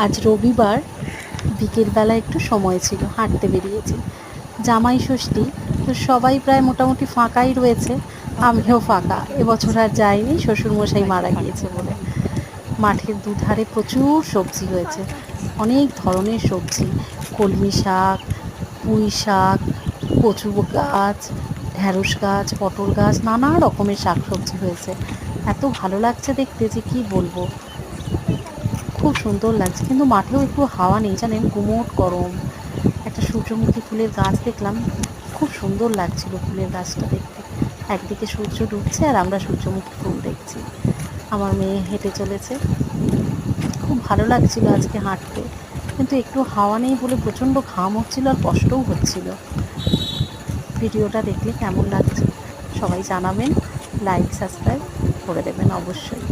আজ রবিবার বিকেলবেলা একটু সময় ছিল, হাঁটতে বেরিয়েছি। জামাই ষষ্ঠী, তো সবাই প্রায় মোটামুটি ফাঁকাই রয়েছে, আমিও ফাঁকা। এবছর আর যাইনি, শ্বশুরমশাই মারা গিয়েছে বলে। মাঠের দুধারে প্রচুর সবজি হয়েছে, অনেক ধরনের সবজি, কলমি শাক, পুঁই শাক, কচু গাছ, ঢ্যাঁড়স গাছ, পটল গাছ, নানা রকমের শাক সবজি হয়েছে। এত ভালো লাগছে দেখতে যে কি বলবো, খুব সুন্দর লাগছে। কিন্তু মাঠেও একটু হাওয়া নেই জানেন, গুমোট গরম। একটা সূর্যমুখী ফুলের গাছ দেখলাম, খুব সুন্দর লাগছিল ফুলের গাছটা দেখতে। একদিকে সূর্য ডুবছে আর আমরা সূর্যমুখী ফুল দেখছি। আমার মেয়ে হেঁটে চলেছে, খুব ভালো লাগছিল আজকে হাঁটতে। কিন্তু একটু হাওয়া নেই বলে প্রচণ্ড ঘাম হচ্ছিল আর কষ্টও হচ্ছিল। ভিডিওটা দেখলে কেমন লাগছে সবাই জানাবেন, লাইক সাবস্ক্রাইব করে দেবেন অবশ্যই।